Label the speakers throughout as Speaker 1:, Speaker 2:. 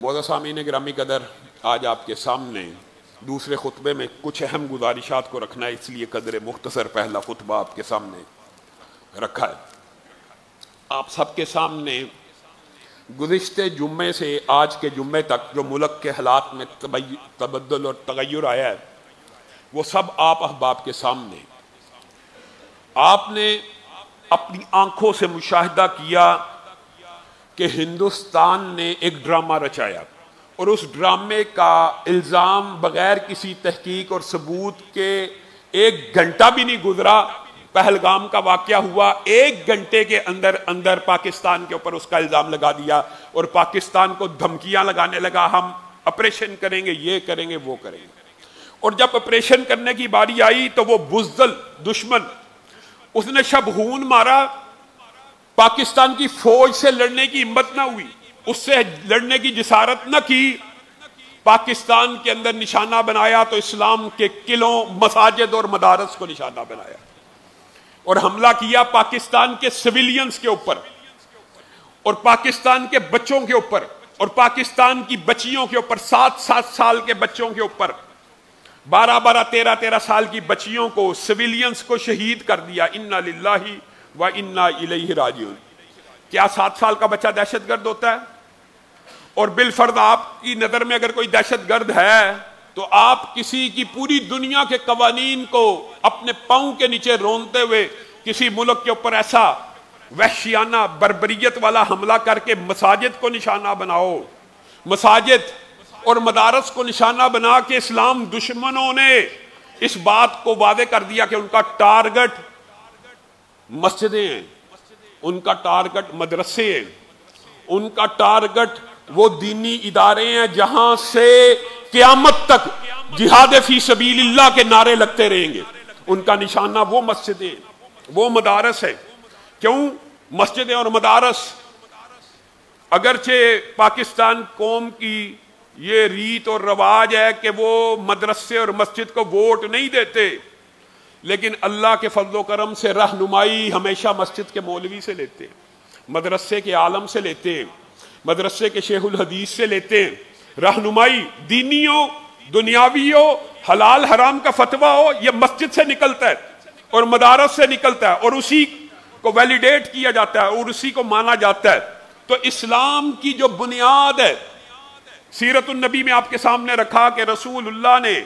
Speaker 1: معزز سامعین گرامی قدر، آج آپ کے سامنے دوسرے خطبے میں کچھ اہم گزارشات کو رکھنا ہے، اس لیے قدر مختصر پہلا خطبہ آپ کے سامنے رکھا ہے۔ آپ سب کے سامنے گزشتے جمعے سے آج کے جمعے تک جو ملک کے حالات میں تبدل اور تغیر آیا ہے وہ سب آپ احباب کے سامنے۔ آپ نے اپنی آنکھوں سے مشاہدہ کیا کہ ہندوستان نے ایک ڈرامہ رچایا اور اس ڈرامے کا الزام بغیر کسی تحقیق اور ثبوت کے 1 گھنٹہ بھی نہیں گزرا، پہلگام کا واقعہ ہوا، 1 گھنٹے کے اندر اندر پاکستان کے اوپر اس کا الزام لگا دیا اور پاکستان کو دھمکیاں لگانے لگا، ہم آپریشن کریں گے، یہ کریں گے، وہ کریں گے۔ اور جب آپریشن کرنے کی باری آئی تو وہ بزدل دشمن اس نے شبہون مارا، پاکستان کی فوج سے لڑنے کی ہمت نہ ہوئی، اس سے لڑنے کی جسارت نہ کی، پاکستان کے اندر نشانہ بنایا تو اسلام کے قلعوں، مساجد اور مدارس کو نشانہ بنایا اور حملہ کیا پاکستان کے سویلینز کے اوپر اور پاکستان کے بچوں کے اوپر اور پاکستان کی بچیوں کے اوپر، 7 سال کے بچوں کے اوپر، 12 13 سال کی بچیوں کو، سویلینز کو شہید کر دیا۔ انا للہ و انا الیہ راجعون۔ کیا 7 سال کا بچہ دہشت گرد ہوتا ہے؟ اور بالفرض آپ کی نظر میں اگر کوئی دہشت گرد ہے تو آپ کسی کی پوری دنیا کے قوانین کو اپنے پاؤں کے نیچے رونتے ہوئے کسی ملک کے اوپر ایسا وحشیانہ بربریت والا حملہ کر کے مساجد کو نشانہ بناؤ، مساجد اور مدارس کو نشانہ بنا کے اسلام دشمنوں نے اس بات کو واضح کر دیا کہ ان کا ٹارگٹ مسجدیں ہیں، ان کا ٹارگٹ مدرسے ہیں، ان کا ٹارگٹ وہ دینی ادارے ہیں جہاں سے قیامت تک جہاد فی سبیل اللہ کے نعرے لگتے رہیں گے، ان کا نشانہ وہ مسجدیں، وہ مدارس ہیں۔ کیوں مسجدیں اور مدارس؟ اگرچہ پاکستان قوم کی یہ ریت اور رواج ہے کہ وہ مدرسے اور مسجد کو ووٹ نہیں دیتے، لیکن اللہ کے فضل و کرم سے رہنمائی ہمیشہ مسجد کے مولوی سے لیتے ہیں، مدرسے کے عالم سے لیتے ہیں، مدرسے کے شیخ الحدیث سے لیتے ہیں۔ رہنمائی دینی ہو، دنیاوی ہو، حلال حرام کا فتویٰ ہو، یہ مسجد سے نکلتا ہے اور مدارس سے نکلتا ہے اور اسی کو ویلیڈیٹ کیا جاتا ہے اور اسی کو مانا جاتا ہے۔ تو اسلام کی جو بنیاد ہے، سیرت النبی میں آپ کے سامنے رکھا کہ رسول اللہ نے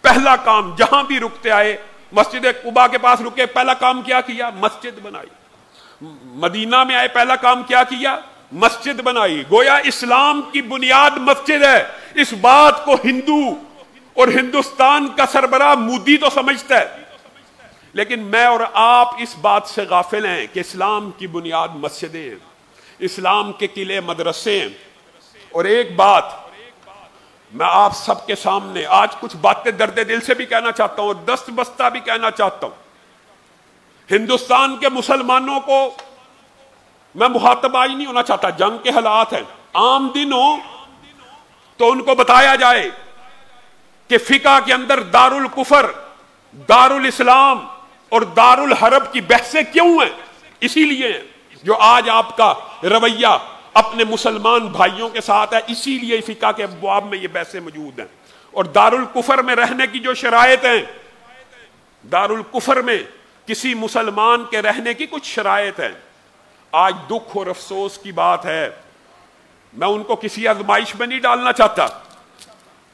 Speaker 1: پہلا کام جہاں بھی رکتے آئے، مسجد قباء کے پاس رکے، پہلا کام کیا کیا؟ مسجد بنائی۔ مدینہ میں آئے، پہلا کام کیا کیا؟ مسجد بنائی۔ گویا اسلام کی بنیاد مسجد ہے۔ اس بات کو ہندو اور ہندوستان کا سربراہ مودی تو سمجھتا ہے، لیکن میں اور آپ اس بات سے غافل ہیں کہ اسلام کی بنیاد مسجدیں ہیں، اسلام کے قلعے مدرسے ہیں۔ اور ایک بات میں آپ سب کے سامنے آج کچھ باتیں درد دل سے بھی کہنا چاہتا ہوں اور دست بستہ بھی کہنا چاہتا ہوں۔ ہندوستان کے مسلمانوں کو میں مخاطب آج نہیں ہونا چاہتا، جنگ کے حالات ہیں، عام دن ہو تو ان کو بتایا جائے کہ فقہ کے اندر دار الکفر، دار الاسلام اور دار الحرب کی بحثیں کیوں ہیں؟ اسی لیے ہیں جو آج آپ کا رویہ اپنے مسلمان بھائیوں کے ساتھ ہے، اسی لیے فقہ کے ابواب میں یہ بحثیں موجود ہیں۔ اور دار الکفر میں رہنے کی جو شرائط ہیں، دار الکفر میں کسی مسلمان کے رہنے کی کچھ شرائط ہیں۔ آج دکھ اور افسوس کی بات ہے، میں ان کو کسی آزمائش میں نہیں ڈالنا چاہتا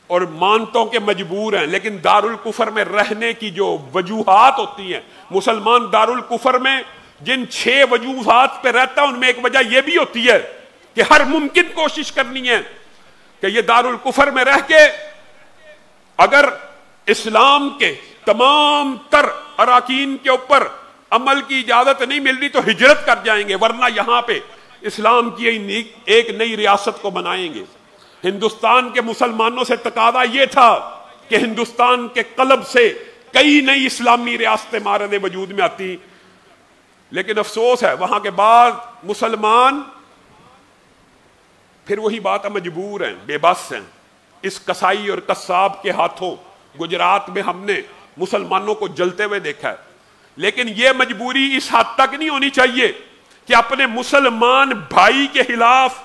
Speaker 1: اور مانتا ہوں کہ مجبور ہیں، لیکن دار الکفر میں رہنے کی جو وجوہات ہوتی ہیں، مسلمان دار الکفر میں جن 6 وجوہات پہ رہتا ہے ان میں ایک وجہ یہ بھی ہوتی ہے کہ ہر ممکن کوشش کرنی ہے کہ یہ دار الکفر میں رہ کے اگر اسلام کے تمام تر اراکین کے اوپر عمل کی اجازت نہیں مل رہی تو ہجرت کر جائیں گے، ورنہ یہاں پہ اسلام کی ایک نئی ریاست کو بنائیں گے۔ ہندوستان کے مسلمانوں سے تقاضا یہ تھا کہ ہندوستان کے قلب سے کئی نئی اسلامی ریاستیں مارد وجود میں آتی، لیکن افسوس ہے وہاں کے بعد مسلمان پھر وہی بات ہے، مجبور ہیں، بے بس ہیں۔ اس کسائی اور قصاب کے ہاتھوں گجرات میں ہم نے مسلمانوں کو جلتے ہوئے دیکھا ہے، لیکن یہ مجبوری اس حد تک نہیں ہونی چاہیے کہ اپنے مسلمان بھائی کے خلاف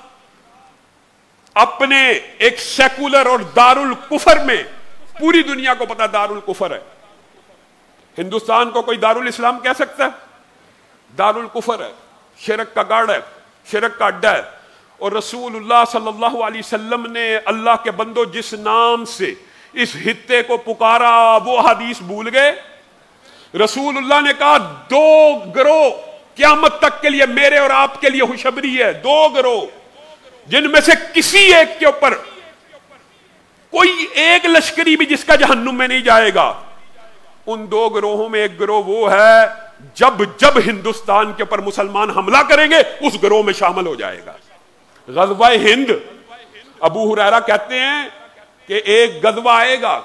Speaker 1: اپنے ایک سیکولر اور دارل کفر میں، پوری دنیا کو پتا دارل کفر ہے، ہندوستان کو کوئی دارل اسلام کہہ سکتا ہے؟ دارل کفر ہے، شرک کا گڑھ ہے، شرک کا اڈا ہے۔ اور رسول اللہ صلی اللہ علیہ وسلم نے اللہ کے بندو جس نام سے اس خطے کو پکارا وہ حدیث بھول گئے؟ رسول اللہ نے کہا دو گروہ قیامت تک کے لیے میرے اور آپ کے لیے خوشخبری ہے، دو گروہ جن میں سے کسی ایک کے اوپر کوئی ایک لشکری بھی جس کا جہنم میں نہیں جائے گا۔ ان دو گروہوں میں ایک گروہ وہ ہے جب ہندوستان کے اوپر مسلمان حملہ کریں گے اس گروہ میں شامل ہو جائے گا۔ غزوہ ہند، ابو ہریرہ کہتے ہیں کہ ایک غزوہ آئے گا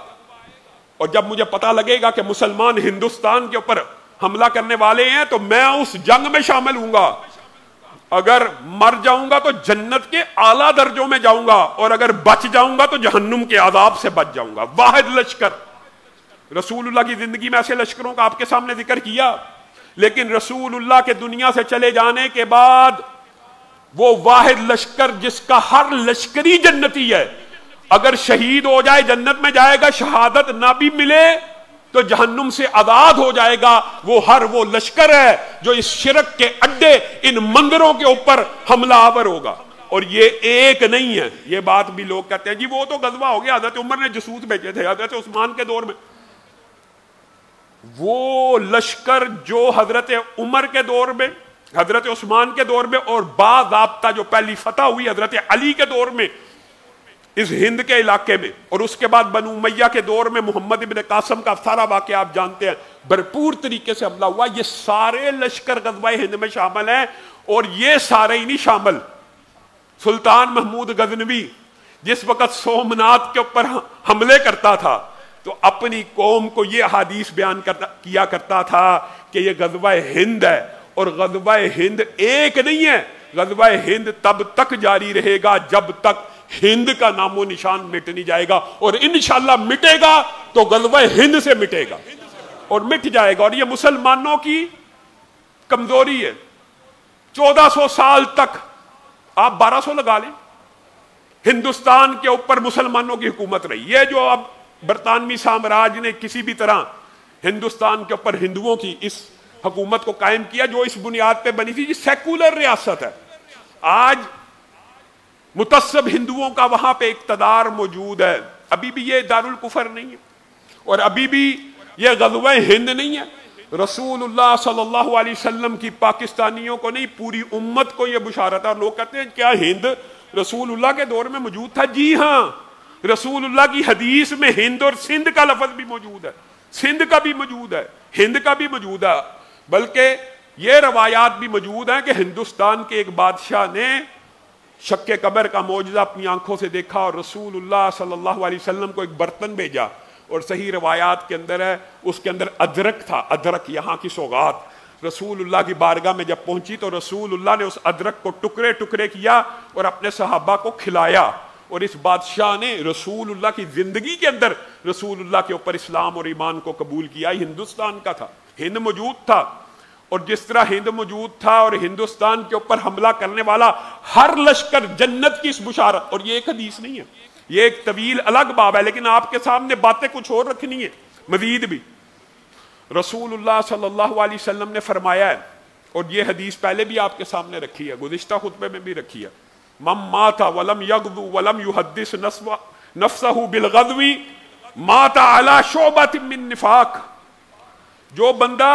Speaker 1: اور جب مجھے پتا لگے گا کہ مسلمان ہندوستان کے اوپر حملہ کرنے والے ہیں تو میں اس جنگ میں شامل ہوں گا، اگر مر جاؤں گا تو جنت کے اعلیٰ درجوں میں جاؤں گا اور اگر بچ جاؤں گا تو جہنم کے عذاب سے بچ جاؤں گا۔ واحد لشکر، رسول اللہ کی زندگی میں ایسے لشکروں کا آپ کے سامنے ذکر کیا، لیکن رسول اللہ کے دنیا سے چلے جانے کے بعد وہ واحد لشکر جس کا ہر لشکری جنتی ہے، اگر شہید ہو جائے جنت میں جائے گا، شہادت نہ بھی ملے تو جہنم سے آزاد ہو جائے گا، وہ لشکر ہے جو اس شرک کے اڈے ان مندروں کے اوپر حملہ آور ہوگا۔ اور یہ ایک نہیں ہے، یہ بات بھی لوگ کہتے ہیں جی وہ تو غزوہ ہو گیا، حضرت عمر نے جاسوس بھیجے تھے حضرت عثمان کے دور میں۔ وہ لشکر جو حضرت عمر کے دور میں، حضرت عثمان کے دور میں اور باضابطہ جو پہلی فتح ہوئی حضرت علی کے دور میں اس ہند کے علاقے میں، اور اس کے بعد بنو امیہ کے دور میں محمد ابن قاسم کا سارا واقعہ آپ جانتے ہیں، بھرپور طریقے سے حملہ ہوا۔ یہ سارے لشکر غزوہ ہند میں شامل ہیں، اور یہ سارے ہی نہیں شامل، سلطان محمود غزنوی جس وقت سومنات کے اوپر حملے کرتا تھا تو اپنی قوم کو یہ حدیث بیان کیا کرتا تھا کہ یہ غزوہ ہند ہے، اور غزوہ ہند ایک نہیں ہے، غزوہ ہند تب تک جاری رہے گا جب تک ہند کا نام و نشان مٹ نہیں جائے گا، اور انشاءاللہ مٹے گا تو غزوہ ہند سے مٹے گا اور مٹ جائے گا۔ اور یہ مسلمانوں کی کمزوری ہے، 1400 سال تک، آپ 1200 لگا لیں، ہندوستان کے اوپر مسلمانوں کی حکومت رہی۔ یہ جو اب برطانوی سامراج نے کسی بھی طرح ہندوستان کے اوپر ہندوؤں کی اس حکومت کو قائم کیا جو اس بنیاد پہ بنی تھی، یہ سیکولر ریاست ہے، آج متعصب ہندوؤں کا وہاں پہ اقتدار موجود ہے، ابھی بھی یہ دارالکفر نہیں ہے، اور ابھی بھی یہ غزوہ ہند نہیں ہے۔ رسول اللہ صلی اللہ علیہ وسلم کی پاکستانیوں کو نہیں پوری امت کو یہ بشارت ہے، اور لوگ کہتے ہیں کیا ہند رسول اللہ کے دور میں موجود تھا؟ جی ہاں، رسول اللہ کی حدیث میں ہند اور سندھ کا لفظ بھی موجود ہے، سندھ کا بھی موجود ہے، ہند کا بھی موجود ہے، بلکہ یہ روایات بھی موجود ہیں کہ ہندوستان کے ایک بادشاہ نے شق قبر کا معجزہ اپنی آنکھوں سے دیکھا اور رسول اللہ صلی اللہ علیہ وسلم کو ایک برتن بھیجا، اور صحیح روایات کے اندر ہے اس کے اندر ادرک تھا، ادرک یہاں کی سوغات، رسول اللہ کی بارگاہ میں جب پہنچی تو رسول اللہ نے اس ادرک کو ٹکڑے ٹکڑے کیا اور اپنے صحابہ کو کھلایا، اور اس بادشاہ نے رسول اللہ کی زندگی کے اندر رسول اللہ کے اوپر اسلام اور ایمان کو قبول کیا۔ ہندوستان کا تھا، ہند موجود تھا، اور جس طرح ہند موجود تھا اور ہندوستان کے اوپر حملہ کرنے والا ہر لشکر جنت کی اس بشارت، اور یہ ایک حدیث نہیں ہے، یہ ایک طویل الگ باب ہے، لیکن آپ کے سامنے باتیں کچھ اور رکھنی ہے مزید بھی۔ رسول اللہ صلی اللہ علیہ وسلم نے فرمایا ہے، اور یہ حدیث پہلے بھی آپ کے سامنے رکھی ہے، گزشتہ خطبے میں بھی رکھی ہے، من مات ولم یغزو ولم یحدث نفسہ بالغزو مات علی شعبۃ من نفاق، جو بندہ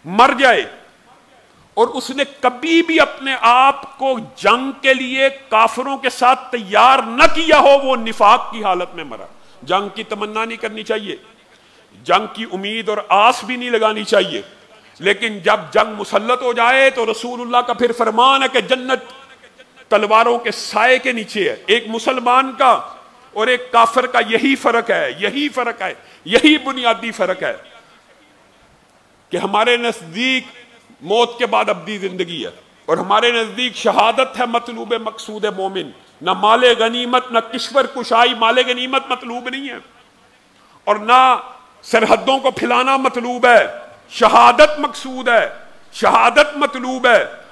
Speaker 1: مر جائے اور اس نے کبھی بھی اپنے آپ کو جنگ کے لیے کافروں کے ساتھ تیار نہ کیا ہو، وہ نفاق کی حالت میں مرا۔ جنگ کی تمنا نہیں کرنی چاہیے، جنگ کی امید اور آس بھی نہیں لگانی چاہیے، لیکن جب جنگ مسلط ہو جائے تو رسول اللہ کا پھر فرمان ہے کہ جنت تلواروں کے سائے کے نیچے ہے۔ ایک مسلمان کا اور ایک کافر کا یہی فرق ہے، یہی فرق ہے، یہی بنیادی فرق ہے کہ ہمارے نزدیک موت کے بعد ابدی زندگی ہے، اور ہمارے نزدیک شہادت ہے مطلوب مقصود مومن، نہ مال غنیمت، نہ کشور کشائی، مال غنیمت مطلوب نہیں ہے، اور نہ سرحدوں کو پھیلانا مطلوب ہے، شہادت مقصود ہے، شہادت مطلوب ہے۔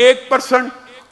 Speaker 1: 1%,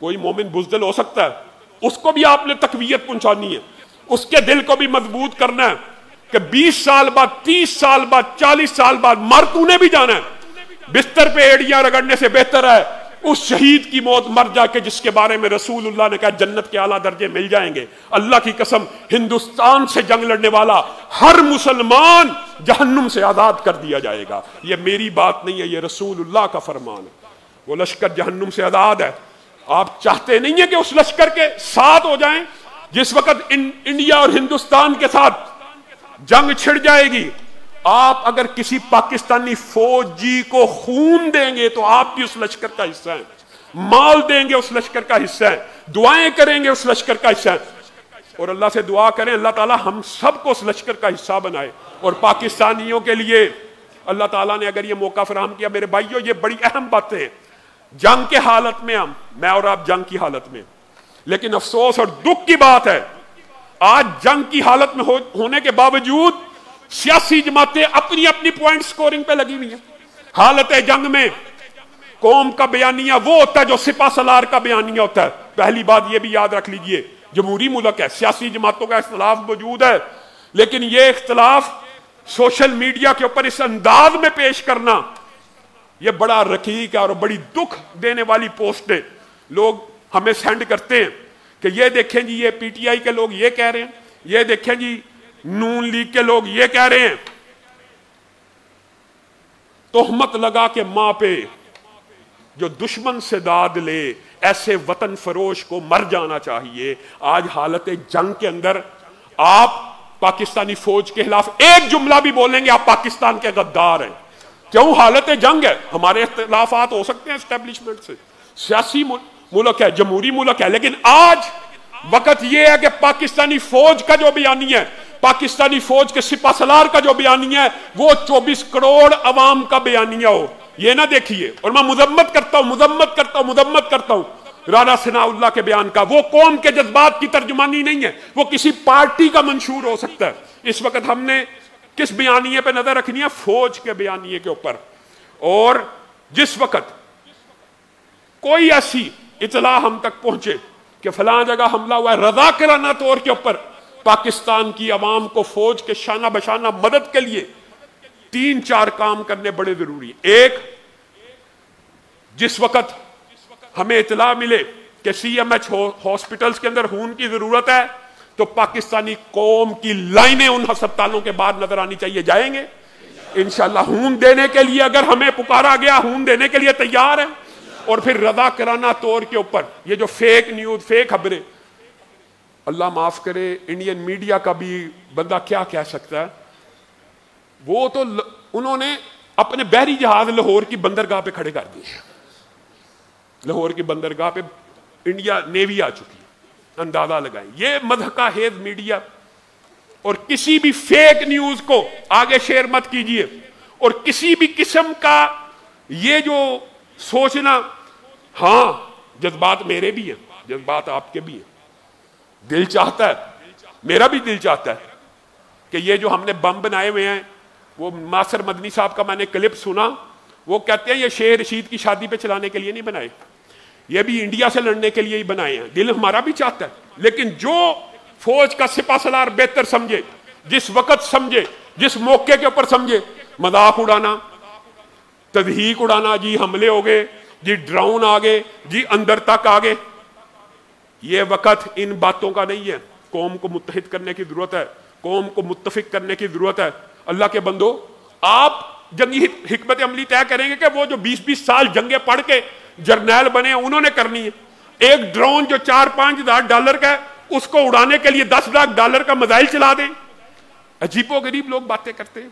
Speaker 1: کوئی مومن بزدل ہو سکتا ہے، اس کو بھی آپ نے تقویت پہنچانی ہے، اس کے دل کو بھی مضبوط کرنا ہے کہ 20 سال بعد، 30 سال بعد، 40 سال بعد مر تو نے بھی جانا ہے، بستر پہ ایڑیاں رگڑنے سے بہتر ہے اس شہید کی موت مر جا کے جس کے بارے میں رسول اللہ نے کہا جنت کے اعلیٰ درجے مل جائیں گے۔ اللہ کی قسم، ہندوستان سے جنگ لڑنے والا ہر مسلمان جہنم سے آزاد کر دیا جائے گا۔ یہ میری بات نہیں ہے، یہ رسول اللہ کا فرمان ہے۔ وہ لشکر جہنم سے آزاد ہے۔ آپ چاہتے نہیں ہیں کہ اس لشکر کے ساتھ ہو جائیں؟ جس وقت انڈیا اور ہندوستان کے ساتھ جنگ چھڑ جائے گی، آپ اگر کسی پاکستانی فوجی کو خون دیں گے تو آپ بھی اس لشکر کا حصہ ہیں، مال دیں گے اس لشکر کا حصہ ہیں، دعائیں کریں گے اس لشکر کا حصہ ہیں، اور اللہ سے دعا کریں اللہ تعالی ہم سب کو اس لشکر کا حصہ بنائے۔ اور پاکستانیوں کے لیے اللہ تعالیٰ نے اگر یہ موقع فراہم کیا، میرے بھائیوں یہ بڑی اہم باتیں ہیں۔ جنگ کے حالت میں میں اور آپ جنگ کی حالت میں، لیکن افسوس اور دکھ کی بات ہے آج جنگ کی حالت میں ہونے کے باوجود سیاسی جماعتیں اپنی اپنی پوائنٹ سکورنگ پہ لگی ہوئی ہیں۔ حالت جنگ میں قوم کا بیانیہ وہ ہوتا ہے جو سپہ سالار کا بیانیہ ہوتا ہے۔ پہلی بات یہ بھی یاد رکھ لیجئے، جمہوری ملک ہے، سیاسی جماعتوں کا اختلاف موجود ہے، لیکن یہ اختلاف سوشل میڈیا کے اوپر اس انداز میں پیش کرنا یہ بڑا رقیق ہے اور بڑی دکھ دینے والی پوسٹیں لوگ ہمیں سینڈ کرتے ہیں کہ یہ دیکھیں جی یہ پی ٹی آئی کے لوگ یہ کہہ رہے ہیں، یہ دیکھیں جی نون لیگ کے لوگ یہ کہہ رہے ہیں۔ تہمت لگا کے ماں پہ جو دشمن سے داد لے، ایسے وطن فروش کو مر جانا چاہیے۔ آج حالت جنگ کے اندر آپ پاکستانی فوج کے خلاف ایک جملہ بھی بولیں گے آپ پاکستان کے غدار ہیں۔ کیوں؟ حالت جنگ ہے، ہمارے اختلافات ہو سکتے ہیں اسٹیبلشمنٹ سے، سیاسی ملک ہے، جمہوری ملک ہے، لیکن آج وقت یہ ہے کہ پاکستانی فوج کا جو بیانیہ ہے، پاکستانی فوج کے سپہ سالار کا جو بیانیہ ہے وہ 24 کروڑ عوام کا بیانیہ ہو۔ یہ نہ دیکھیے، اور میں مذمت کرتا ہوں رانا ثناء اللہ کے بیان کا، وہ قوم کے جذبات کی ترجمانی نہیں ہے، وہ کسی پارٹی کا منشور ہو سکتا ہے۔ اس وقت ہم نے کس بیانیے پہ نظر رکھنی ہے؟ فوج کے بیانیے کے اوپر۔ اور جس وقت کوئی ایسی اطلاع ہم تک پہنچے کہ فلاں جگہ حملہ ہوا ہے، رضاکارانہ طور کے اوپر پاکستان کی عوام کو فوج کے شانہ بشانہ مدد کے لیے 3-4 کام کرنے بڑے ضروری ہیں۔ ایک، جس وقت ہمیں اطلاع ملے کہ سی ایم ایچ ہاسپٹلز کے اندر خون کی ضرورت ہے تو پاکستانی قوم کی لائنیں ان ہسپتالوں کے بعد نظر آنی چاہیے۔ جائیں گے انشاءاللہ خون دینے کے لیے، اگر ہمیں پکارا گیا خون دینے کے لیے تیار ہیں۔ اور پھر رضاکارانہ طور کے اوپر یہ جو فیک نیوز، فیک خبریں، اللہ معاف کرے انڈین میڈیا کا بھی بندہ کیا کہہ سکتا ہے، وہ تو انہوں نے اپنے بحری جہاز لاہور کی بندرگاہ پہ کھڑے کر دیے۔ لاہور کی بندرگاہ پہ انڈیا نیوی آ چکی ہے، اندازہ لگائیں۔ یہ مضحکہ خیز میڈیا، اور کسی بھی فیک نیوز کو آگے شیئر مت کیجیے، اور کسی بھی قسم کا یہ جو سوچنا، ہاں جذبات میرے بھی ہیں، جذبات آپ کے بھی ہیں، دل چاہتا ہے، میرا بھی دل چاہتا ہے کہ یہ جو ہم نے بم بنائے ہوئے ہیں، وہ ناصر مدنی صاحب کا میں نے کلپ سنا، وہ کہتے ہیں یہ شیخ رشید کی شادی پہ چلانے کے لیے نہیں بنائے، یہ بھی انڈیا سے لڑنے کے لیے ہی بنائے ہیں۔ دل ہمارا بھی چاہتا ہے، لیکن جو فوج کا سپہ سالار بہتر سمجھے، جس وقت سمجھے، جس موقع کے اوپر سمجھے، مذاق اڑانا، تضحیک اڑانا، جی حملے ہو گئے، جی ڈراؤن آ گئے، جی اندر تک آ گئے، یہ وقت ان باتوں کا نہیں ہے۔ قوم کو متحد کرنے کی ضرورت ہے، قوم کو متفق کرنے کی ضرورت ہے۔ اللہ کے بندو، آپ جنگی حکمت عملی طے کریں گے کہ وہ جو 20-20 سال جنگیں پڑھ کے جرنیل بنے ہیں انہوں نے کرنی ہے؟ ایک ڈرون جو 4-5 ہزار ڈالر کا ہے، اس کو اڑانے کے لیے 10 لاکھ ڈالر کا میزائل چلا دیں؟ عجیب و غریب لوگ باتیں کرتے ہیں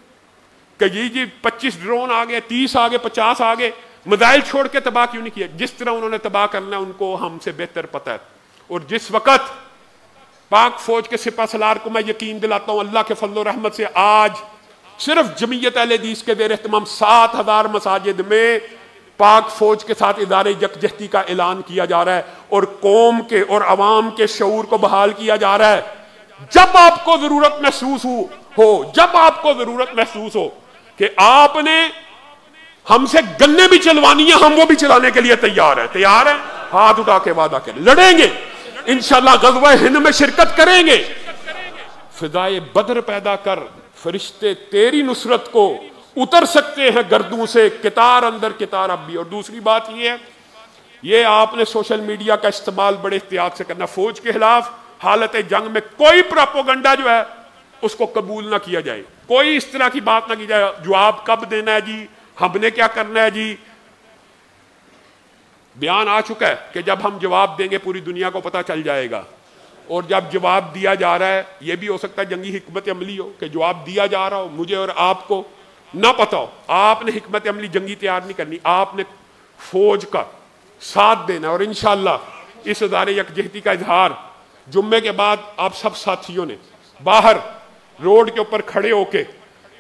Speaker 1: کہ جی 25 ڈرون آ گئے، 30 آ گئے، 50 آ گئے، میزائل چھوڑ کے تباہ کیوں نہیں کیا؟ جس طرح انہوں نے تباہ کرنا ہے ان کو ہم سے بہتر پتہ ہے۔ اور جس وقت پاک فوج کے سپہ سالار کو میں یقین دلاتا ہوں اللہ کے فضل و رحمت سے، آج صرف جمعیت اہل حدیث کے زیر اہتمام 7000 مساجد میں پاک فوج کے ساتھ ادارے یکجہتی کا اعلان کیا جا رہا ہے، اور قوم کے اور عوام کے شعور کو بحال کیا جا رہا ہے۔ جب آپ کو ضرورت محسوس ہو، جب آپ کو ضرورت محسوس ہو کہ آپ نے ہم سے گنے بھی چلوانی ہے، ہم وہ بھی چلانے کے لیے تیار ہیں۔ ہاتھ اٹھا کے وعدہ کریں لڑیں گے انشاءاللہ، غزوہ ہند میں شرکت کریں گے، فضائے بدر پیدا کر، فرشتے تیری نصرت کو اتر سکتے ہیں گردوں سے کتار اندر کتار اب بھی۔ اور دوسری بات یہ ہے، یہ آپ نے سوشل میڈیا کا استعمال بڑے احتیاط سے کرنا، فوج کے خلاف حالت جنگ میں کوئی پراپوگنڈا جو ہے اس کو قبول نہ کیا جائے، کوئی اس طرح کی بات نہ کی جائے، جواب کب دینا ہے جی، ہم نے کیا کرنا ہے جی۔ بیان آ چکا ہے کہ جب ہم جواب دیں گے پوری دنیا کو پتہ چل جائے گا، اور جب جواب دیا جا رہا ہے یہ بھی ہو سکتا ہے جنگی حکمت عملی ہو کہ جواب دیا جا رہا ہو مجھے اور آپ کو نہ پتہ ہو، آپ نے حکمت عملی جنگی تیار نہیں کرنی، آپ نے فوج کا ساتھ دینا۔ اور انشاءاللہ اس ادارے یکجہتی کا اظہار جمعے کے بعد آپ سب ساتھیوں نے باہر روڈ کے اوپر کھڑے ہو کے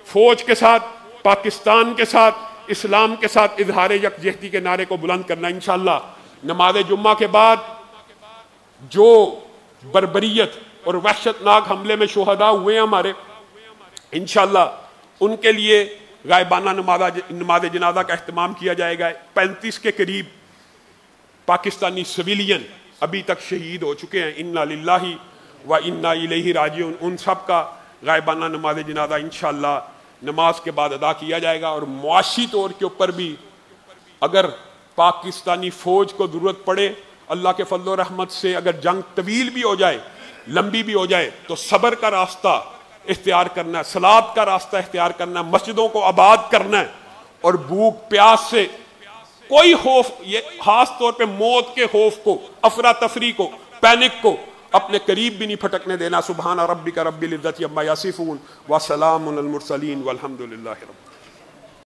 Speaker 1: فوج کے ساتھ، پاکستان کے ساتھ، اسلام کے ساتھ اظہار یکجہتی کے نعرے کو بلند کرنا۔ انشاءاللہ نماز جمعہ کے بعد جو بربریت اور وحشتناک حملے میں شہداء ہوئے ہیں ہمارے، انشاءاللہ ان کے لیے غائبانہ نماز جنازہ کا اہتمام کیا جائے گا۔ 35 کے قریب پاکستانی سویلین ابھی تک شہید ہو چکے ہیں، انا للہ و انا الیہ راجعون، ان سب کا غائبانہ نماز جنازہ انشاءاللہ نماز کے بعد ادا کیا جائے گا۔ اور معاشی طور کے اوپر بھی اگر پاکستانی فوج کو ضرورت پڑے، اللہ کے فضل و رحمت سے اگر جنگ طویل بھی ہو جائے، لمبی بھی ہو جائے، تو صبر کا راستہ اختیار کرنا ہے، صلات کا راستہ اختیار کرنا ہے، مسجدوں کو آباد کرنا ہے، اور بھوک پیاس سے کوئی خوف، یہ خاص طور پہ موت کے خوف کو، افراتفری کو، پینک کو اپنے قریب بھی نہیں پھٹکنے دینا۔ سبحان ربک رب العزت عما یصفون وسلام علی المرسلین والحمد للہ رب